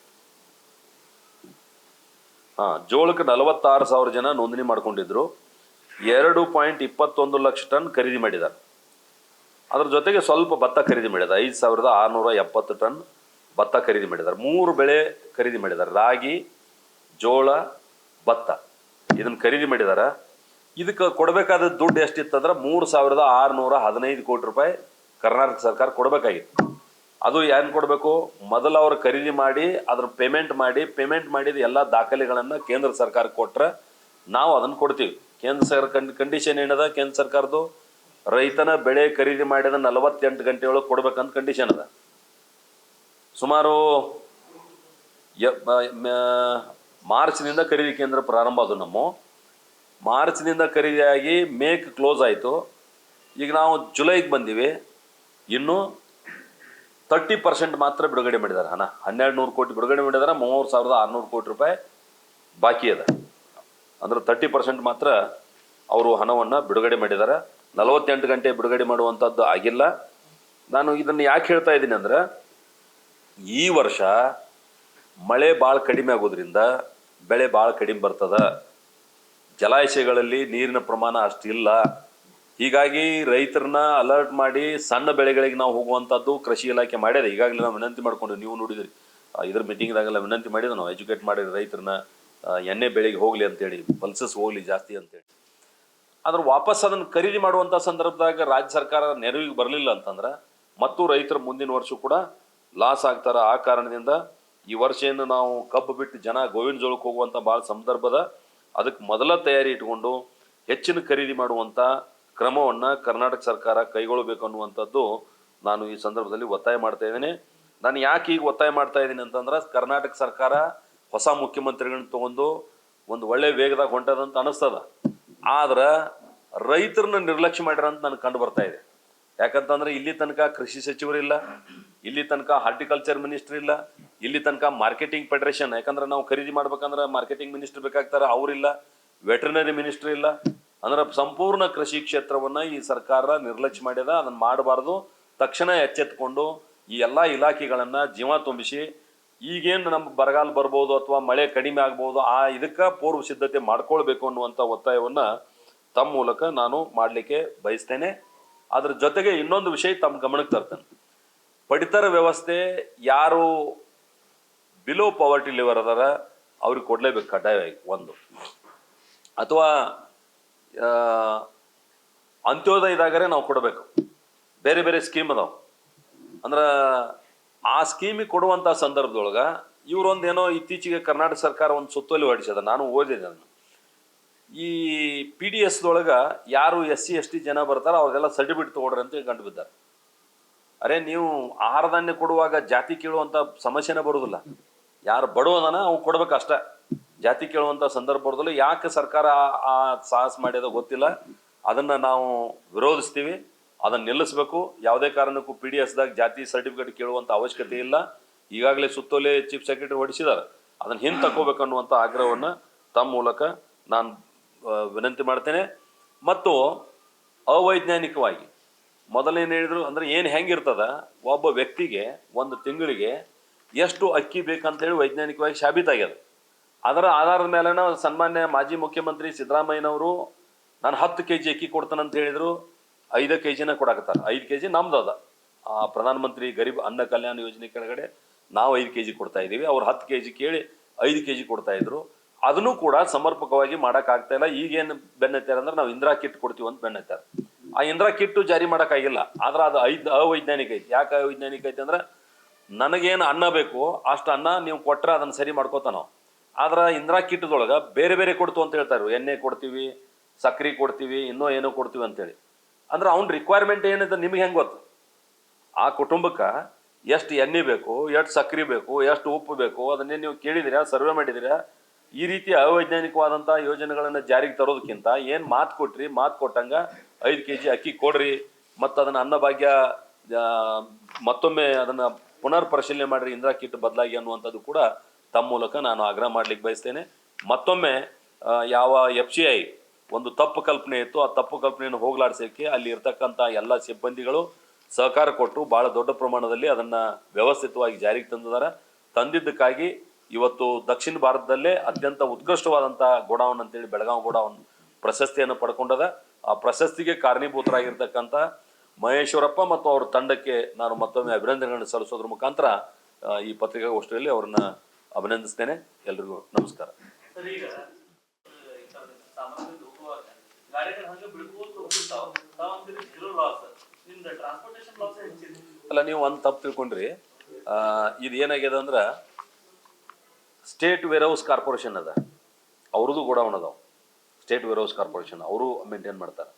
ಜೋಳಕ್ಕೆ 46,000 ಜನ ನೋಂದಣಿ ಮಾಡ್ಕೊಂಡಿದ್ರು. 2.21 ಲಕ್ಷ ಟನ್ ಖರೀದಿ ಮಾಡಿದ್ದಾರೆ. ಅದ್ರ ಜೊತೆಗೆ ಸ್ವಲ್ಪ ಭತ್ತ ಖರೀದಿ ಮಾಡಿದ್ದಾರೆ. 5,670 ಟನ್ ಭತ್ತ ಖರೀದಿ ಮಾಡಿದ್ದಾರೆ. 3 ಬೆಳೆ ಖರೀದಿ ಮಾಡಿದ್ದಾರೆ, ರಾಗಿ, ಜೋಳ, ಭತ್ತ. ಇದನ್ನು ಖರೀದಿ ಮಾಡಿದ್ದಾರೆ. ಇದಕ್ಕೆ ಕೊಡಬೇಕಾದ ದುಡ್ಡು ಎಷ್ಟಿತ್ತಂದ್ರೆ 3,615 ಕೋಟಿ ರೂಪಾಯಿ ಕರ್ನಾಟಕ ಸರ್ಕಾರ ಕೊಡಬೇಕಾಗಿತ್ತು. ಅದು ಏನು ಕೊಡಬೇಕು? ಮೊದಲು ಅವರು ಖರೀದಿ ಮಾಡಿ ಅದ್ರ ಪೇಮೆಂಟ್ ಮಾಡಿದ ಎಲ್ಲ ದಾಖಲೆಗಳನ್ನು ಕೇಂದ್ರ ಸರ್ಕಾರ ಕೊಟ್ಟರೆ ನಾವು ಅದನ್ನು ಕೊಡ್ತೀವಿ. ಕೇಂದ್ರ ಸರ್ಕಾರ ಕಂಡೀಷನ್ ಏನದ? ಕೇಂದ್ರ ಸರ್ಕಾರದ್ದು ರೈತನ ಬೆಳೆ ಖರೀದಿ ಮಾಡಿದ 48 ಗಂಟೆ ಒಳಗೆ ಕೊಡ್ಬೇಕಂತ ಕಂಡೀಷನ್ ಅದ. ಸುಮಾರು ಮಾರ್ಚ್ನಿಂದ ಖರೀದಿ ಕೇಂದ್ರ ಪ್ರಾರಂಭ ಅದು. ನಮ್ಮ ಮಾರ್ಚ್ನಿಂದ ಖರೀದಿಯಾಗಿ ಮೇಕ್ ಕ್ಲೋಸ್ ಆಯಿತು. ಈಗ ನಾವು ಜುಲೈಗೆ ಬಂದೀವಿ, ಇನ್ನೂ 30% ಮಾತ್ರ ಬಿಡುಗಡೆ ಮಾಡಿದ್ದಾರೆ. ಹಣ 1,200 ಕೋಟಿ ಬಿಡುಗಡೆ ಮಾಡಿದ್ದಾರೆ. 3,600 ಕೋಟಿ ರೂಪಾಯಿ ಬಾಕಿ ಅದ. ಅಂದ್ರೆ 30% ಮಾತ್ರ ಅವರು ಹಣವನ್ನು ಬಿಡುಗಡೆ ಮಾಡಿದ್ದಾರೆ. 48 ಗಂಟೆ ಬಿಡುಗಡೆ ಮಾಡುವಂಥದ್ದು ಆಗಿಲ್ಲ. ನಾನು ಇದನ್ನು ಯಾಕೆ ಹೇಳ್ತಾ ಇದ್ದೀನಿ ಅಂದ್ರೆ, ಈ ವರ್ಷ ಮಳೆ ಭಾಳ ಕಡಿಮೆ ಆಗೋದ್ರಿಂದ ಬೆಳೆ ಭಾಳ ಕಡಿಮೆ ಬರ್ತದ. ಜಲಾಶಯಗಳಲ್ಲಿ ನೀರಿನ ಪ್ರಮಾಣ ಅಷ್ಟಿಲ್ಲ. ಹೀಗಾಗಿ ರೈತರನ್ನ ಅಲರ್ಟ್ ಮಾಡಿ ಸಣ್ಣ ಬೆಳೆಗಳಿಗೆ ನಾವು ಹೋಗುವಂಥದ್ದು ಕೃಷಿ ಇಲಾಖೆ ಮಾಡ್ಯದ. ಈಗಾಗಲೇ ನಾವು ವಿನಂತಿ ಮಾಡ್ಕೊಂಡು ನೀವು ನೋಡಿದ್ರಿ ಇದ್ರ ಮೀಟಿಂಗ್ದಾಗೆಲ್ಲ ವಿನಂತಿ ಮಾಡಿದ ನಾವು ಎಜುಕೇಟ್ ಮಾಡಿ ರೈತರನ್ನ ಎಣ್ಣೆ ಬೆಳೆಗೆ ಹೋಗ್ಲಿ ಅಂತೇಳಿ, ಪಲ್ಸಸ್ ಹೋಗ್ಲಿ ಜಾಸ್ತಿ ಅಂತೇಳಿ. ಆದ್ರೆ ವಾಪಸ್ ಅದನ್ನು ಖರೀದಿ ಮಾಡುವಂಥ ಸಂದರ್ಭದಾಗ ರಾಜ್ಯ ಸರ್ಕಾರ ನೆರವಿಗೆ ಬರಲಿಲ್ಲ ಅಂತಂದ್ರೆ ಮತ್ತು ರೈತರು ಮುಂದಿನ ವರ್ಷ ಕೂಡ ಲಾಸ್ ಆಗ್ತಾರ. ಆ ಕಾರಣದಿಂದ ಈ ವರ್ಷ ಏನು ನಾವು ಕಬ್ಬು ಬಿಟ್ಟು ಜನ ಗೋವಿನ ಜೋಳಕ್ಕೆ ಹೋಗುವಂಥ ಭಾಳ ಸಂದರ್ಭದ, ಅದಕ್ಕೆ ಮೊದಲ ತಯಾರಿ ಇಟ್ಕೊಂಡು ಹೆಚ್ಚಿನ ಖರೀದಿ ಮಾಡುವಂಥ ಕ್ರಮವನ್ನು ಕರ್ನಾಟಕ ಸರ್ಕಾರ ಕೈಗೊಳ್ಳಬೇಕು ಅನ್ನುವಂಥದ್ದು ನಾನು ಈ ಸಂದರ್ಭದಲ್ಲಿ ಒತ್ತಾಯ ಮಾಡ್ತಾ ಇದ್ದೇನೆ. ನಾನು ಯಾಕೆ ಈಗ ಒತ್ತಾಯ ಮಾಡ್ತಾ ಇದ್ದೀನಿ ಅಂತಂದ್ರೆ, ಕರ್ನಾಟಕ ಸರ್ಕಾರ ಹೊಸ ಮುಖ್ಯಮಂತ್ರಿಗಳನ್ನ ತಗೊಂಡು ಒಂದು ಒಳ್ಳೆ ವೇಗದಾಗ ಹೊಂಟದಂತ ಅನಿಸ್ತದ. ಆದ್ರೆ ರೈತರನ್ನ ನಿರ್ಲಕ್ಷ್ಯ ಮಾಡ್ಯಾರ ಅಂತ ನನಗೆ ಕಂಡು ಬರ್ತಾ ಇದೆ. ಯಾಕಂತಂದ್ರೆ ಇಲ್ಲಿ ತನಕ ಕೃಷಿ ಸಚಿವರಿಲ್ಲ, ಇಲ್ಲಿ ತನಕ ಹಾರ್ಟಿಕಲ್ಚರ್ ಮಿನಿಸ್ಟರ್ ಇಲ್ಲ, ಇಲ್ಲಿ ತನಕ ಮಾರ್ಕೆಟಿಂಗ್ ಫೆಡರೇಷನ್, ಯಾಕಂದ್ರೆ ನಾವು ಖರೀದಿ ಮಾಡ್ಬೇಕಂದ್ರೆ ಮಾರ್ಕೆಟಿಂಗ್ ಮಿನಿಸ್ಟರ್ ಬೇಕಾಗ್ತಾರೆ, ಅವರಿಲ್ಲ. ವೆಟರ್ನರಿ ಮಿನಿಸ್ಟರ್ ಇಲ್ಲ. ಅಂದ್ರೆ ಸಂಪೂರ್ಣ ಕೃಷಿ ಕ್ಷೇತ್ರವನ್ನ ಈ ಸರ್ಕಾರ ನಿರ್ಲಕ್ಷ್ಯ ಮಾಡ್ಯದ. ಅದನ್ನ ಮಾಡಬಾರ್ದು. ತಕ್ಷಣ ಎಚ್ಚೆತ್ಕೊಂಡು ಈ ಎಲ್ಲಾ ಇಲಾಖೆಗಳನ್ನ ಜೀವ ತುಂಬಿಸಿ, ಈಗೇನು ನಮ್ಮ ಬರಗಾಲ ಬರ್ಬೋದು ಅಥವಾ ಮಳೆ ಕಡಿಮೆ ಆಗ್ಬೋದು, ಆ ಇದಕ್ಕ ಪೂರ್ವ ಸಿದ್ಧತೆ ಮಾಡ್ಕೊಳ್ಬೇಕು ಅನ್ನುವಂಥ ಒತ್ತಾಯವನ್ನ ತಮ್ಮ ಮೂಲಕ ನಾನು ಮಾಡಲಿಕ್ಕೆ ಬಯಸ್ತೇನೆ. ಅದ್ರ ಜೊತೆಗೆ ಇನ್ನೊಂದು ವಿಷಯ ತಮ್ಮ ಗಮನಕ್ಕೆ ತರ್ತೇನೆ. ಪಡಿತರ ವ್ಯವಸ್ಥೆ ಯಾರು ಬಿಲೋ ಪಾವರ್ಟಿ ಲೆವೆಲ್ ಅದಾರ ಅವ್ರಿಗೆ ಕೊಡ್ಲೇಬೇಕು ಕಡ್ಡಾಯವಾಗಿ ಒಂದು, ಅಥವಾ ಅಂತ್ಯೋದಯದಾಗರೆ ನಾವು ಕೊಡಬೇಕು. ಬೇರೆ ಬೇರೆ ಸ್ಕೀಮ್ ಅದಾವ. ಅಂದ್ರೆ ಆ ಸ್ಕೀಮಿಗೆ ಕೊಡುವಂಥ ಸಂದರ್ಭದೊಳಗೆ ಇವರೊಂದೇನೋ ಇತ್ತೀಚೆಗೆ ಕರ್ನಾಟಕ ಸರ್ಕಾರ ಒಂದು ಸುತ್ತೋಲೆ ಹೊರಡಿಸದ, ನಾನು ಓದಿದೆ ಅದನ್ನು. ಈ PDS ಯಾರು SC ST ಜನ ಬರ್ತಾರೋ ಅವ್ರಿಗೆಲ್ಲ ಸರ್ಟಿಫಿಕೇಟ್ ತಗೊಳ್ರಿ ಅಂತ ಕಂಡು ಬಿದ್ದಾರೆ. ಅರೆ, ನೀವು ಆಹಾರ ಧಾನ್ಯ ಕೊಡುವಾಗ ಜಾತಿ ಕೇಳುವಂಥ ಸಮಸ್ಯೆನೇ ಬರೋದಿಲ್ಲ. ಯಾರು ಬಡವದನ ಅವ್ನು ಕೊಡ್ಬೇಕು ಅಷ್ಟೇ, ಜಾತಿ ಕೇಳುವಂಥ ಸಂದರ್ಭ ಬರೋದಿಲ್ಲ. ಯಾಕೆ ಸರ್ಕಾರ ಆ ಸಾಹಸ ಮಾಡ್ಯದ ಗೊತ್ತಿಲ್ಲ. ಅದನ್ನ ನಾವು ವಿರೋಧಿಸ್ತೀವಿ. ಅದನ್ನ ನಿಲ್ಲಿಸ್ಬೇಕು. ಯಾವುದೇ ಕಾರಣಕ್ಕೂ PDSದಾಗ ಜಾತಿ ಸರ್ಟಿಫಿಕೇಟ್ ಕೇಳುವಂಥ ಅವಶ್ಯಕತೆ ಇಲ್ಲ. ಈಗಾಗಲೇ ಸುತ್ತೋಲೆ ಚೀಫ್ ಸೆಕ್ರೆಟರಿ ಹೊಡಿಸಿದ್ದಾರೆ. ಅದನ್ನ ಹಿಂದೆ ತಗೋಬೇಕು ಅನ್ನುವಂಥ ಆಗ್ರಹವನ್ನು ತಮ್ಮ ಮೂಲಕ ನಾನು ವಿನಂತಿ ಮಾಡ್ತೇನೆ. ಮತ್ತು ಅವೈಜ್ಞಾನಿಕವಾಗಿ ಮೊದಲೇನು ಹೇಳಿದ್ರು ಅಂದ್ರೆ ಏನು ಹೆಂಗಿರ್ತದ, ಒಬ್ಬ ವ್ಯಕ್ತಿಗೆ ಒಂದು ತಿಂಗಳಿಗೆ ಎಷ್ಟು ಅಕ್ಕಿ ಬೇಕಂತೇಳಿ ವೈಜ್ಞಾನಿಕವಾಗಿ ಸಾಬೀತಾಗ್ಯದ. ಅದರ ಆಧಾರದ ಮೇಲೆ ಸನ್ಮಾನ್ಯ ಮಾಜಿ ಮುಖ್ಯಮಂತ್ರಿ ಸಿದ್ದರಾಮಯ್ಯನವರು ನಾನು 10 kg ಅಕ್ಕಿ ಕೊಡ್ತಾನಂತ ಹೇಳಿದ್ರು. 5 kg ಕೊಡಾಕತ್ತಾರ. 5 kg ನಮ್ದು ಅದ. ಪ್ರಧಾನಮಂತ್ರಿ ಗರೀಬ್ ಅನ್ನ ಕಲ್ಯಾಣ ಯೋಜನೆ ಕೆಳಗಡೆ ನಾವು 5 kg ಕೊಡ್ತಾ ಇದ್ದೀವಿ. ಅವ್ರು 10 kg ಕೇಳಿ 5 kg ಕೊಡ್ತಾ ಇದ್ರು. ಅದನ್ನು ಕೂಡ ಸಮರ್ಪಕವಾಗಿ ಮಾಡೋಕ್ಕಾಗ್ತಾ ಇಲ್ಲ. ಈಗೇನು ಬೆನ್ನತ್ತಾರೆ ಅಂದ್ರೆ ನಾವು ಇಂದಿರಾ ಕಿಟ್ ಕೊಡ್ತೀವಿ ಅಂತ ಬೆನ್ನತ್ತಾರೆ. ಆ ಇಂದಿರಾ ಕಿಟ್ಟು ಜಾರಿ ಮಾಡೋಕ್ಕಾಗಿಲ್ಲ. ಆದ್ರೆ ಅದು ಅವೈಜ್ಞಾನಿಕ ಐತಿ. ಯಾಕೆ ಅವೈಜ್ಞಾನಿಕ ಐತಿ ಅಂದ್ರೆ, ನನಗೇನು ಅನ್ನ ಬೇಕು ಅಷ್ಟು ಅನ್ನ ನೀವು ಕೊಟ್ಟರೆ ಅದನ್ನು ಸರಿ ಮಾಡ್ಕೋತಾನೋ. ಆದ್ರೆ ಇಂದಿರಾ ಕಿಟ್ಟದೊಳಗೆ ಬೇರೆ ಬೇರೆ ಕೊಡ್ತು ಅಂತ ಹೇಳ್ತಾರೆ. ಎಣ್ಣೆ ಕೊಡ್ತೀವಿ, ಸಕ್ರೆ ಕೊಡ್ತೀವಿ, ಇನ್ನೂ ಏನೋ ಕೊಡ್ತೀವಿ ಅಂತೇಳಿ. ಅಂದ್ರೆ ಅವ್ನ ರಿಕ್ವೈರ್ಮೆಂಟ್ ಏನಿದೆ ನಿಮ್ಗೆ ಹೆಂಗೆ ಗೊತ್ತು? ಆ ಕುಟುಂಬಕ್ಕೆ ಎಷ್ಟು ಎಣ್ಣೆ ಬೇಕು, ಎಷ್ಟು ಸಕ್ರೆ ಬೇಕು, ಎಷ್ಟು ಉಪ್ಪು ಬೇಕು, ಅದನ್ನೇ ನೀವು ಕೇಳಿದಿರಾ, ಸರ್ವೆ ಮಾಡಿದಿರಾ? ಈ ರೀತಿ ಅವೈಜ್ಞಾನಿಕವಾದಂಥ ಯೋಜನೆಗಳನ್ನು ಜಾರಿಗೆ ತರೋದಕ್ಕಿಂತ ಏನು ಮಾತು ಕೊಟ್ರಿ, ಮಾತು ಕೊಟ್ಟಂಗ 5 kg ಅಕ್ಕಿ ಕೊಡ್ರಿ, ಮತ್ತು ಅದನ್ನು ಅನ್ನಭಾಗ್ಯ ಮತ್ತೊಮ್ಮೆ ಅದನ್ನು ಪುನರ್ ಪರಿಶೀಲನೆ ಮಾಡಿರಿ ಇಂದಿರಾ ಕಿಟ್ ಬದಲಾಗಿ ಅನ್ನುವಂಥದ್ದು ಕೂಡ ತಮ್ಮ ಮೂಲಕ ನಾನು ಆಗ್ರಹ ಮಾಡ್ಲಿಕ್ಕೆ ಬಯಸ್ತೇನೆ. ಮತ್ತೊಮ್ಮೆ ಯಾವ FCI ಒಂದು ತಪ್ಪು ಕಲ್ಪನೆ ಇತ್ತು, ಆ ತಪ್ಪು ಕಲ್ಪನೆಯನ್ನು ಹೋಗಲಾಡಿಸೋಕ್ಕೆ ಅಲ್ಲಿ ಇರ್ತಕ್ಕಂಥ ಎಲ್ಲ ಸಿಬ್ಬಂದಿಗಳು ಸಹಕಾರ ಕೊಟ್ಟರು. ಭಾಳ ದೊಡ್ಡ ಪ್ರಮಾಣದಲ್ಲಿ ಅದನ್ನು ವ್ಯವಸ್ಥಿತವಾಗಿ ಜಾರಿಗೆ ತಂದಿದ್ದಕ್ಕಾಗಿ ಇವತ್ತು ದಕ್ಷಿಣ ಭಾರತದಲ್ಲೇ ಅತ್ಯಂತ ಉತ್ಕೃಷ್ಟವಾದಂಥ ಗೋಡೌನ್ ಅಂತೇಳಿ ಬೆಳಗಾವಿ ಗೋಡೌನ್ ಪ್ರಶಸ್ತಿಯನ್ನು ಪಡ್ಕೊಂಡದ. ಆ ಪ್ರಶಸ್ತಿಗೆ ಕಾರಣೀಭೂತರಾಗಿರ್ತಕ್ಕಂಥ ಮಹೇಶ್ವರಪ್ಪ ಮತ್ತು ಅವ್ರ ತಂಡಕ್ಕೆ ನಾನು ಮತ್ತೊಮ್ಮೆ ಅಭಿನಂದನೆಗಳನ್ನು ಸಲ್ಲಿಸೋದ್ರ ಮುಖಾಂತರ ಈ ಪತ್ರಿಕಾಗೋಷ್ಠಿಯಲ್ಲಿ ಅವ್ರನ್ನ ಅಭಿನಂದಿಸ್ತೇನೆ. ಎಲ್ರಿಗೂ ನಮಸ್ಕಾರ. ಅಲ್ಲ, ನೀವು ಒಂದು ತಪ್ಪು ತಿಳ್ಕೊಂಡ್ರಿ. ಇದು ಏನಾಗ್ಯದ ಅಂದ್ರೆ, ಸ್ಟೇಟ್ ವೇರ್ಹೌಸ್ ಕಾರ್ಪೊರೇಷನ್ ಅದ, ಅವ್ರದ್ದು ಗೋಡೌನ್ ಅದಾವ. ಸ್ಟೇಟ್ ವೇರ್ಹೌಸ್ ಕಾರ್ಪೊರೇಷನ್ ಅವರು ಮೇಂಟೈನ್ ಮಾಡ್ತಾರೆ.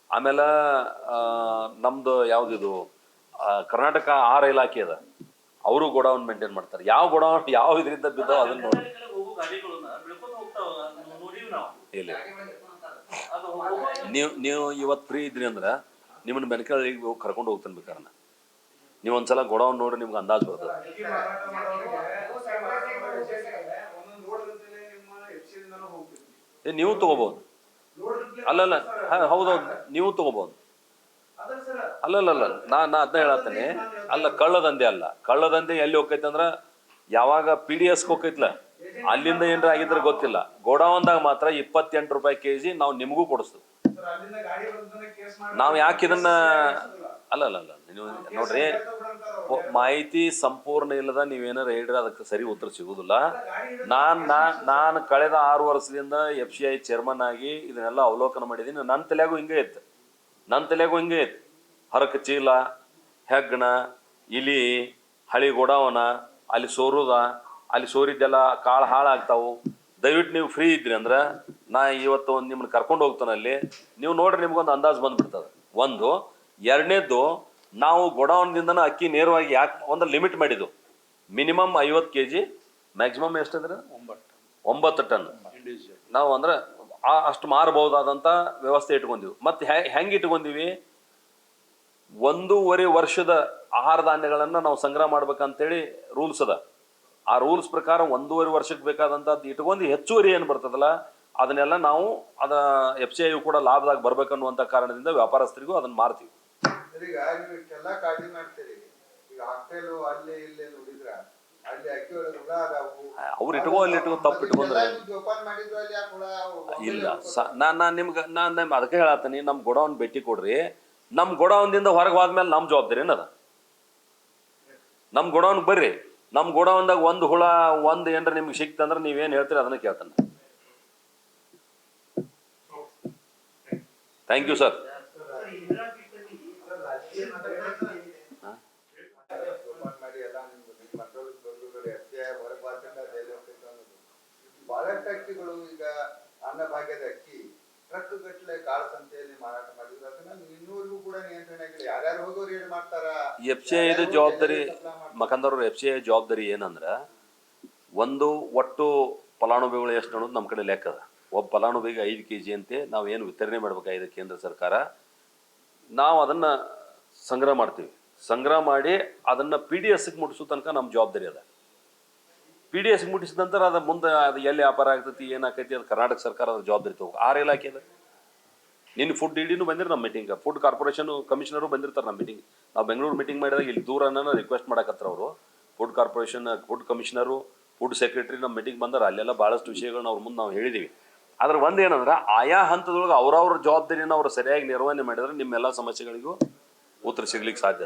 ಆಮೇಲೆ ನಮ್ದು ಯಾವುದಿದು ಕರ್ನಾಟಕ ಆಹಾರ ಇಲಾಖೆ ಅದ, ಅವರು ಗೋಡೌನ್ ಮೇಂಟೈನ್ ಮಾಡ್ತಾರೆ. ಯಾವ ಗೋಡೌನ್ ಯಾವ ಇದರಿಂದ ಬಿದ್ದೋ ಅದನ್ನ ನೋಡಿ. ಇಲ್ಲ, ನೀವು ಇವತ್ತು ಫ್ರೀ ಇದ್ರಿ ಅಂದ್ರೆ ನಿಮ್ಮನ್ನ ಬೆನಕಲ್ಲಿಗೆ ಹೋಗಿ ಕರ್ಕೊಂಡು ಹೋಗ್ತಾನೆ ಬೇಕಾರೆ. ನೀವು ಒಂದ್ಸಲ ಗೋಡೌನ್ ನೋಡಿ ನಿಮ್ಗೆ ಅಂದಾಜು ಬರ್ತದೆ. ನೀವು ತಗೋಬಹುದು. ಅಲ್ಲಲ್ಲ, ಹೌದೌದು, ನೀವು ತಗೋಬಹುದು. ಅಲ್ಲಲ್ಲ, ನಾ ಅದನ್ನ ಹೇಳತ್ತೇನೆ. ಅಲ್ಲ, ಕಳ್ಳದಂಧೆ ಅಲ್ಲ. ಕಳ್ಳದಂಧೆ ಎಲ್ಲಿ ಹೋಗ್ತೈತೆ ಅಂದ್ರೆ, ಯಾವಾಗ PDS ಹೋಗ್ತೈತ್ಲ ಅಲ್ಲಿಂದ ಏನಾರ ಆಗಿದ್ರೆ ಗೊತ್ತಿಲ್ಲ. ಗೋಡೌನ್ದಾಗ ಮಾತ್ರ 28 ರೂಪಾಯಿ kg ನಾವು ನಿಮಗೂ ಕೊಡಿಸ್ತೀವಿ. ನಾವು ಯಾಕೆ ಇದನ್ನ ಅಲ್ಲ ಅಲ್ಲ ಅಲ್ಲ ನೀವು ನೋಡ್ರಿ, ಮಾಹಿತಿ ಸಂಪೂರ್ಣ ಇಲ್ಲದ ನೀವೇನಾರು ಹೇಳ್ರಿ ಅದಕ್ಕೆ ಸರಿ ಉತ್ತರ ಸಿಗುದಿಲ್ಲ. ನಾನು ಕಳೆದ 6 ವರ್ಷದಿಂದ FCI ಚೇರ್ಮನ್ ಆಗಿ ಇದನ್ನೆಲ್ಲ ಅವಲೋಕನ ಮಾಡಿದ್ದೀನಿ. ನನ್ನ ತಲೆಯಾಗೂ ಹಿಂಗೆ ಇತ್ತು. ಹರಕ ಚೀಲ, ಹೆಗ್ಗಣ, ಇಲಿ, ಹಳಿ ಗೋಡಾವನ, ಅಲ್ಲಿ ಸೋರುದ, ಅಲ್ಲಿ ಸೋರಿದ್ದೆಲ್ಲ ಕಾಳು ಹಾಳಾಗ್ತಾವು. ದಯವಿಟ್ಟು ನೀವು ಫ್ರೀ ಇದ್ರಿ ಅಂದ್ರೆ ನಾ ಇವತ್ತು ನಿಮ್ಮನ್ನ ಕರ್ಕೊಂಡು ಹೋಗ್ತಾನೆ ಅಲ್ಲಿ, ನೀವು ನೋಡ್ರಿ, ನಿಮ್ಗೊಂದು ಅಂದಾಜು ಬಂದ್ಬಿಡ್ತದೆ. ಒಂದು. ಎರಡನೇದ್ದು, ನಾವು ಗೋಡೌನ್ದಿಂದನ ಅಕ್ಕಿ ನೇರವಾಗಿ ಯಾಕೆ ಒಂದು ಲಿಮಿಟ್ ಮಾಡಿದ್ದು, ಮಿನಿಮಮ್ 50 kg, ಮ್ಯಾಕ್ಸಿಮಮ್ ಎಷ್ಟಂದ್ರೆ 9 ಟನ್ ನಾವು ಅಂದ್ರೆ ಅಷ್ಟು ಮಾರಬಹುದಾದಂಥ ವ್ಯವಸ್ಥೆ ಇಟ್ಕೊಂಡಿವಿ. ಮತ್ತು ಹೆಂಗೆ ಇಟ್ಕೊಂಡಿವಿ, 1.5 ವರ್ಷದ ಆಹಾರ ಧಾನ್ಯಗಳನ್ನು ನಾವು ಸಂಗ್ರಹ ಮಾಡ್ಬೇಕಂತೇಳಿ ರೂಲ್ಸ್ ಅದ. ಆ ರೂಲ್ಸ್ ಪ್ರಕಾರ 1.5 ವರ್ಷಕ್ಕೆ ಬೇಕಾದಂಥದ್ದು ಇಟ್ಕೊಂಡು ಹೆಚ್ಚುವರಿ ಏನು ಬರ್ತದಲ್ಲ ಅದನ್ನೆಲ್ಲ ನಾವು FCI ಕೂಡ ಲಾಭದಾಗ ಬರ್ಬೇಕನ್ನುವಂಥ ಕಾರಣದಿಂದ ವ್ಯಾಪಾರಸ್ಥರಿಗೂ ಅದನ್ನ ಮಾರ್ತೀವಿ. ಈಗ ನೀವು ಇಷ್ಟೆಲ್ಲ ಕಾಳಜಿ ಮಾಡ್ತೀರಿ, ಈಗ ಹಾಸ್ಟೆಲ್ ಅಲ್ಲಿ ಇಲ್ಲಿ ನೋಡಿದ್ರ ಅಲ್ಲಿ ಅಕ್ಕಿ ಒಳಗೆ ಹುಳ ಅದಾವು, ಅವ್ರು ಇಟ್ಕೋ ತಪ್ಪು ಇಟ್ಕೊಂಡ್ರೆ ಇಲ್ಲ. ನಾನು ಅದಕ್ಕೆ ಹೇಳತ್ತೀನಿ, ನಮ್ಮ ಗೋಡೌನ್ ಭೇಟಿ ಕೊಡ್ರಿ. ನಮ್ಮ ಗೋಡೌನ್ದಿಂದ ಹೊರಗೆ ಹೋದ್ಮೇಲೆ ನಮ್ಮ ಜವಾಬ್ದಾರಿ ಏನದ. ನಮ್ಮ ಗೋಡೌನ್ಗೆ ಬರ್ರಿ, ನಮ್ಮ ಗೋಡೌನ್ದಾಗ ಒಂದು ಹುಳ ಒಂದು ಏನ್ರ ನಿಮ್ಗೆ ಸಿಕ್ತಂದ್ರೆ ನೀವೇನು ಹೇಳ್ತೀರಿ ಅದನ್ನ ಕೇಳ್ತಾನೆ. Thank you sir. ಬಹಳಷ್ಟು ಅಕ್ಕಿಗಳು ಈಗ ಅನ್ನಭಾಗ್ಯದ ಅಕ್ಕಿ ಟ್ರಕ್ ಗಟ್ಟಲೆ ಕಾಳು ಸಂತೆಯಲ್ಲಿ ಮಾರಾಟ ಮಾಡಿದ್ರು. ಅದನ್ನ ಇನ್ನೂರಿಗೂ ಕೂಡ ನಿಯಂತ್ರಣ ಆಗಿಲ್ಲ, ಯಾರ್ಯಾರು ಹೋಗೋ ರೇಡ್ ಮಾಡ್ತಾರ. FCI ಜವಾಬ್ದಾರಿ ಮಕಂದವ್ರ FCI ಜವಾಬ್ದಾರಿ ಏನಂದ್ರ, ಒಂದು ಒಟ್ಟು ಫಲಾನುಭವಿಗಳು ಎಷ್ಟು ಅನ್ನೋದು ನಮ್ಮ ಕಡೆ ಲೆಕ್ಕ ಅದ. ಒಬ್ಬ ಫಲಾನುಭವಿಗೆ 5 kg ಅಂತೆ ನಾವೇನು ವಿತರಣೆ ಮಾಡ್ಬೇಕಾಗಿದೆ ಕೇಂದ್ರ ಸರ್ಕಾರ, ನಾವು ಅದನ್ನ ಸಂಗ್ರಹ ಮಾಡ್ತೀವಿ. ಸಂಗ್ರಹ ಮಾಡಿ ಅದನ್ನ PDSಗೆ ಮುಟ್ಟಿಸೋ ತನಕ ನಮ್ಮ ಜವಾಬ್ದಾರಿ ಅದ. PDS ಮುಟ್ಟಿಸಿದ ನಂತರ ಅದು ಮುಂದೆ ಅದು ಎಲ್ಲಿ ವ್ಯಾಪಾರ ಆಗ್ತೈತಿ ಏನಾಕೈತಿ ಅದು ಕರ್ನಾಟಕ ಸರ್ಕಾರ ಅದ್ರ ಜವಾಬ್ದಾರಿ ತಗೋ. 6 ಇಲಾಖೆ ಅದ. ನಿನ್ನ ಫುಡ್ ಇಡಿನೂ ಬಂದಿರಿ ನಮ್ಮ ಮೀಟಿಂಗ್, ಫುಡ್ ಕಾರ್ಪೊರೇಷನ್ ಕಮಿಷನರು ಬಂದಿರ್ತಾರೆ ನಮ್ಮ ಮೀಟಿಂಗ್. ನಾವು ಬೆಂಗಳೂರು ಮೀಟಿಂಗ್ ಮಾಡಿದಾಗ ಇಲ್ಲಿ ದೂರನ್ನ ರಿಕ್ವೆಸ್ಟ್ ಮಾಡಕತ್ರ ಅವರು. Food corporation, food commissioner, food secretary ನಮ್ಮ ಮೀಟಿಂಗ್ ಬಂದಾರ. ಅಲ್ಲೆಲ್ಲ ಭಾಳಷ್ಟು ವಿಷಯಗಳನ್ನ ಅವ್ರ ಮುಂದೆ ನಾವು ಹೇಳಿದ್ದೀವಿ. ಅದ್ರ ಒಂದು ಏನಂದ್ರೆ, ಆಯಾ ಹಂತದೊಳಗೆ ಅವ್ರವ್ರ ಜವಾಬ್ದಾರಿಯನ್ನು ಅವರು ಸರಿಯಾಗಿ ನಿರ್ವಹಣೆ ಮಾಡಿದ್ರೆ ನಿಮ್ಮೆಲ್ಲ ಸಮಸ್ಯೆಗಳಿಗೂ ಉತ್ತರ ಸಿಗ್ಲಿಕ್ಕೆ ಸಾಧ್ಯ.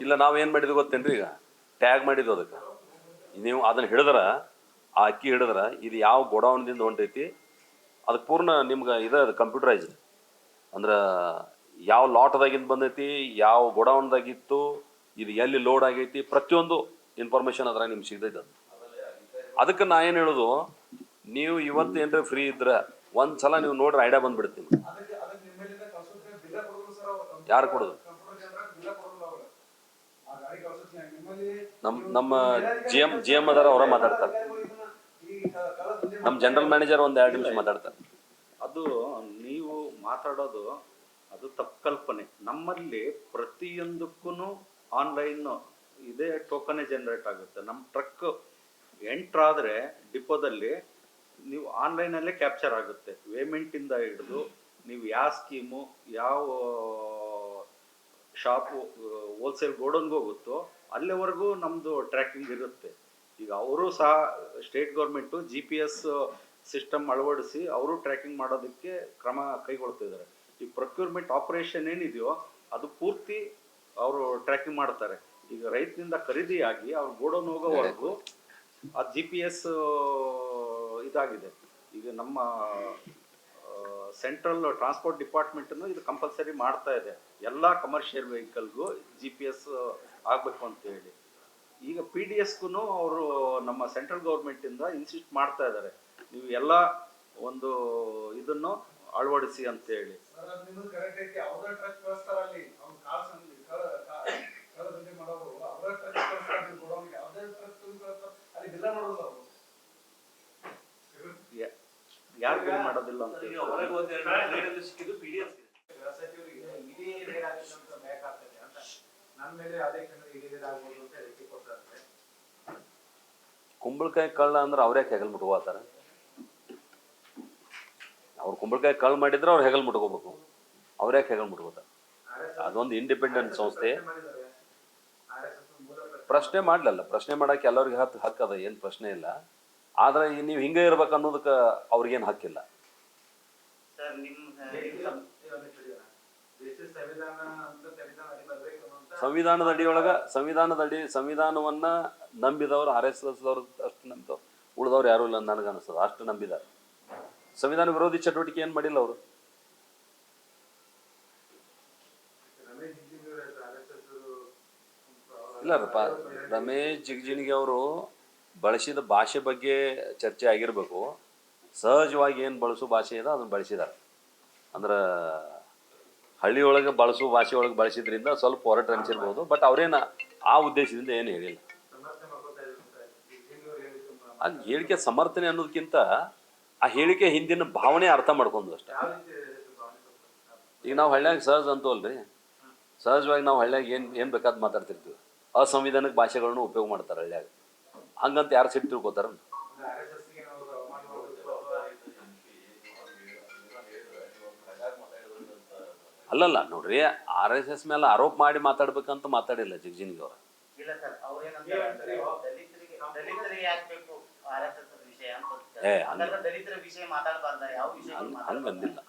ಇಲ್ಲ, ನಾವೇನು ಮಾಡಿದ್ವಿ ಗೊತ್ತೇನ್ರಿ, ಈಗ ಟ್ಯಾಗ್ ಮಾಡಿದ್ವು ಅದಕ್ಕೆ. ನೀವು ಅದನ್ನ ಹಿಡಿದ್ರ, ಆ ಅಕ್ಕಿ ಹಿಡಿದ್ರ ಇದು ಯಾವ ಗೋಡೌನ್ದಿಂದ ಹೊಂಟೈತಿ ಅದಕ್ಕೆ ಪೂರ್ಣ ನಿಮ್ಗೆ ಅದು ಕಂಪ್ಯೂಟರೈಸ್ಡ್. ಅಂದ್ರೆ ಯಾವ ಲಾಟ್ದಾಗಿಂದ ಬಂದೈತಿ, ಯಾವ ಗೋಡೌನ್ದಾಗಿತ್ತು, ಇದು ಎಲ್ಲಿ ಲೋಡ್ ಆಗೈತಿ, ಪ್ರತಿಯೊಂದು ಇನ್ಫಾರ್ಮೇಷನ್ ಅದ್ರಾಗ ನಿಮ್ಗೆ ಸಿಗ್ತೈತೆ. ಅದಕ್ಕೆ ನಾ ಏನು ಹೇಳೋದು, ನೀವು ಇವತ್ತು ಏನ್ರ ಫ್ರೀ ಇದ್ರೆ ಒಂದ್ಸಲ ನೀವು ನೋಡ್ರಿ, ಐಡಿಯಾ ಬಂದ್ಬಿಡ್ತೀನಿ. ಯಾರು ಕೊಡೋದು? ನಮ್ಮ GM ಅದಾರ, ಅವರ ಮಾತಾಡ್ತಾರೆ. ನಮ್ಮ ಜನರಲ್ ಮ್ಯಾನೇಜರ್ ಒಂದು 2 ನಿಮಿಷ ಮಾತಾಡ್ತಾರೆ. ಅದು ನೀವು ಮಾತಾಡೋದು ಅದು ತಪ್ಪು ಕಲ್ಪನೆ. ನಮ್ಮಲ್ಲಿ ಪ್ರತಿಯೊಂದಕ್ಕೂ ಆನ್ಲೈನ್ ಇದೇ ಟೋಕನೇ ಜನರೇಟ್ ಆಗುತ್ತೆ. ನಮ್ಮ ಟ್ರಕ್ ಎಂಟ್ರಾದರೆ ಡಿಪೋದಲ್ಲಿ ನೀವು ಆನ್ಲೈನಲ್ಲೇ ಕ್ಯಾಪ್ಚರ್ ಆಗುತ್ತೆ. ಪೇಮೆಂಟಿಂದ ಹಿಡಿದು ನೀವು ಯಾವ ಸ್ಕೀಮು, ಯಾವ ಶಾಪು, ಹೋಲ್ಸೇಲ್ ಗೋಡನ್ಗೆ ಹೋಗುತ್ತೋ ಅಲ್ಲಿವರೆಗೂ ನಮ್ಮದು ಟ್ರ್ಯಾಕಿಂಗ್ ಇರುತ್ತೆ. ಈಗ ಅವರು ಸಹ ಸ್ಟೇಟ್ ಗೌರ್ಮೆಂಟು GPS ಸಿಸ್ಟಮ್ ಅಳವಡಿಸಿ ಅವರು ಟ್ರ್ಯಾಕಿಂಗ್ ಮಾಡೋದಕ್ಕೆ ಕ್ರಮ ಕೈಗೊಳ್ತಿದ್ದಾರೆ. ಈ ಪ್ರೊಕ್ಯೂರ್ಮೆಂಟ್ ಆಪರೇಷನ್ ಏನಿದೆಯೋ ಅದು ಪೂರ್ತಿ ಅವರು ಟ್ರ್ಯಾಕಿಂಗ್ ಮಾಡ್ತಾರೆ. ಈಗ ರೈತನಿಂದ ಖರೀದಿಯಾಗಿ ಅವ್ರ ಗೋಡೌನ್ ಹೋಗೋವರೆಗೂ ಆ GPS ಇದಾಗಿದೆ. ಈಗ ನಮ್ಮ ಸೆಂಟ್ರಲ್ ಟ್ರಾನ್ಸ್ಪೋರ್ಟ್ ಡಿಪಾರ್ಟ್ಮೆಂಟನ್ನು ಇದು ಕಂಪಲ್ಸರಿ ಮಾಡ್ತಾ ಇದೆ. ಎಲ್ಲ ಕಮರ್ಷಿಯಲ್ ವೆಹಿಕಲ್ಗೂ GPS ಆಗಬೇಕು ಅಂತೇಳಿ. ಈಗ PDSಗೂ ಅವರು ನಮ್ಮ ಸೆಂಟ್ರಲ್ ಗೌರ್ಮೆಂಟಿಂದ ಇನ್ಸಿಸ್ಟ್ ಮಾಡ್ತಾ ಇದ್ದಾರೆ, ನೀವು ಎಲ್ಲ ಒಂದು ಇದನ್ನು ಅಳವಡಿಸಿ ಅಂತೇಳಿ. ಯಾರು ಬಿಲ್ ಮಾಡೋದಿಲ್ಲ ಅಂತ ಕುಂಬಳಕಾಯಿ ಕಳ್ಳ ಅಂದ್ರೆ ಅವ್ರ್ಯಾಕೆ ಹೆಗಲ್ ಮುಟ್ಕೋತಾರ? ಅವ್ರು ಕುಂಬಳಕಾಯಿ ಕಳ್ಳ ಮಾಡಿದ್ರೆ ಅವ್ರು ಹೆಗಲ್ ಮುಟ್ಕೋಬೇಕು, ಅವ್ರ್ಯಾಕೆ ಹೆಗಲ್ ಮುಟ್ಕೋತಾರೆ? ಅದೊಂದು ಇಂಡಿಪೆಂಡೆಂಟ್ ಸಂಸ್ಥೆ. ಪ್ರಶ್ನೆ ಮಾಡಲಲ್ಲ, ಪ್ರಶ್ನೆ ಮಾಡಕ್ಕೆ ಎಲ್ಲರಿಗೆ ಹಕ್ಕದ, ಏನು ಪ್ರಶ್ನೆ ಇಲ್ಲ. ಆದ್ರೆ ನೀವು ಹಿಂಗೆ ಇರ್ಬೇಕು ಅನ್ನೋದಕ್ಕೆ ಅವ್ರಿಗೇನು ಹಕ್ಕಿಲ್ಲ. ಸಂವಿಧಾನವನ್ನ ನಂಬಿದವರು RSS ದವ್ರು ಅಷ್ಟು ನಂಬಿದವ್ರು, ಉಳಿದವ್ರು ಯಾರು ಇಲ್ಲ ನನಗೆ ಅನಿಸ್ತದ. ಅಷ್ಟು ನಂಬಿದ್ದಾರೆ. ಸಂವಿಧಾನ ವಿರೋಧಿ ಚಟುವಟಿಕೆ ಏನು ಮಾಡಿಲ್ಲ ಅವರು. ಇಲ್ಲರಪ್ಪ, ರಮೇಶ್ ಜಿಗಜಿಣಗಿ ಅವರು ಬಳಸಿದ ಭಾಷೆ ಬಗ್ಗೆ ಚರ್ಚೆ ಆಗಿರಬೇಕು. ಸಹಜವಾಗಿ ಏನು ಬಳಸೋ ಭಾಷೆ ಇದೆ ಅದನ್ನು ಬಳಸಿದ್ದಾರೆ. ಅಂದ್ರೆ ಹಳ್ಳಿಯೊಳಗೆ ಬಳಸೋ ಭಾಷೆ ಒಳಗೆ ಬಳಸಿದ್ರಿಂದ ಸ್ವಲ್ಪ ಹೊರಟು ಅನಿಸಿರ್ಬೋದು. ಬಟ್ ಅವರೇನು ಆ ಉದ್ದೇಶದಿಂದ ಏನು ಹೇಳಿಲ್ಲ. ಅದು ಹೇಳಿಕೆ ಸಮರ್ಥನೆ ಅನ್ನೋದಕ್ಕಿಂತ ಆ ಹೇಳಿಕೆ ಹಿಂದಿನ ಭಾವನೆ ಅರ್ಥ ಮಾಡ್ಕೊಂಡು ಅಷ್ಟೆ. ಈಗ ನಾವು ಹಳ್ಳ್ಯಾಗ ಸಹಜ ಅಂತವಲ್ರಿ, ಸಹಜವಾಗಿ ನಾವು ಹಳ್ಳ್ಯಾಗ ಏನು ಬೇಕಾದ್ ಮಾತಾಡ್ತಿರ್ತೀವಿ. ಅಸಂವಿಧಾನಿಕ ಭಾಷೆಗಳನ್ನು ಉಪಯೋಗ ಮಾಡ್ತಾರೆ ಹಳ್ಳ್ಯಾಗ. ಹಂಗಂತ ಯಾರು ಸಿಟ್ಟು ತಿಳ್ಕೊತಾರ? ಅಲ್ಲಲ್ಲ ನೋಡ್ರಿ, RSS ಮೇಲೆ ಆರೋಪ ಮಾಡಿ ಮಾತಾಡ್ಬೇಕಂತ ಮಾತಾಡಿಲ್ಲ ಜಿಗಜಿಣಗಿ ಅವರು.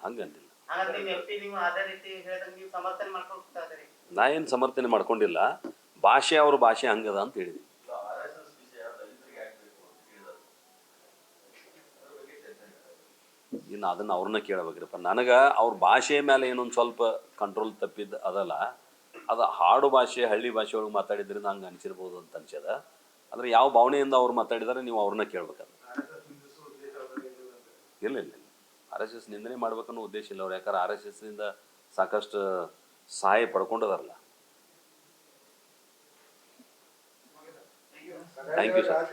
ಹಂಗಂದಿಲ್ಲ. ನಾ ಏನು ಸಮರ್ಥನೆ ಮಾಡ್ಕೊಂಡಿಲ್ಲ. ಭಾಷೆ ಅವ್ರ ಭಾಷೆ ಹಂಗದ ಅಂತ ಹೇಳಿದ್ವಿ. ಇನ್ನು ಅದನ್ನ ಅವ್ರನ್ನ ಕೇಳಬೇಕ್ರಿಪ್ಪ. ನನಗೆ ಅವ್ರ ಭಾಷೆ ಮೇಲೆ ಏನೊಂದು ಸ್ವಲ್ಪ ಕಂಟ್ರೋಲ್ ತಪ್ಪಿದ್ದು ಅದಲ್ಲ. ಅದು ಹಾಡು ಭಾಷೆ, ಹಳ್ಳಿ ಭಾಷೆ ಒಳಗೆ ಮಾತಾಡಿದ್ರಿಂದ ಹಂಗೆ ಅನಿಸಿರ್ಬೋದು ಅಂತ ಅನ್ಸದ. ಆದರೆ ಯಾವ ಭಾವನೆಯಿಂದ ಅವ್ರು ಮಾತಾಡಿದಾರೆ ನೀವು ಅವ್ರನ್ನ ಕೇಳ್ಬೇಕಂತ. ಇಲ್ಲ RSS ನಿಂದನೆ ಮಾಡ್ಬೇಕನ್ನೋ ಉದ್ದೇಶ ಇಲ್ಲ ಅವ್ರು. ಯಾಕಂದ್ರೆ RSS ನಿಂದ ಸಾಕಷ್ಟು ಸಹಾಯ ಪಡ್ಕೊಂಡದಾರಲ್ಲ. Thank you sir.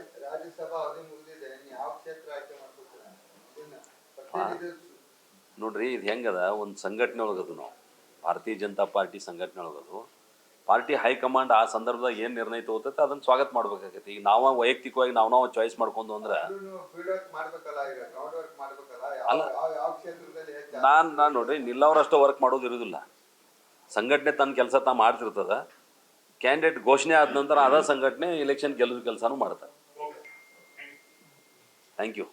ನೋಡ್ರಿ, ಇದು ಹೆಂಗದ, ಒಂದು ಸಂಘಟನೆ ಒಳಗದು. ನಾವು ಭಾರತೀಯ ಜನತಾ ಪಾರ್ಟಿ ಸಂಘಟನೆ ಒಳಗದು. ಪಾರ್ಟಿ ಹೈಕಮಾಂಡ್ ಆ ಸಂದರ್ಭದಾಗ ಏನು ನಿರ್ಣಯ ತಗೋತೈತೆ ಅದನ್ನು ಸ್ವಾಗತ ಮಾಡ್ಬೇಕಾಗತ್ತೆ. ಈಗ ನಾವು ವೈಯಕ್ತಿಕವಾಗಿ ನಾವು ಚಾಯ್ಸ್ ಮಾಡ್ಕೊಂಡು ಅಂದ್ರೆ ಅಲ್ಲ, ನಾನು ನೋಡ್ರಿ ನಿಲ್ಲವ್ರಷ್ಟು ವರ್ಕ್ ಮಾಡೋದು ಇರೋದಿಲ್ಲ. ಸಂಘಟನೆ ತನ್ನ ಕೆಲಸ ತಾ ಮಾಡ್ತಿರ್ತದ. ಕ್ಯಾಂಡಿಡೇಟ್ ಘೋಷಣೆ ಆದ ನಂತರ ಅದ ಸಂಘಟನೆ ಎಲೆಕ್ಷನ್ ಗೆಲ್ಲುವ ಕೆಲಸನೂ ಮಾಡ್ತಾರೆ. Thank you.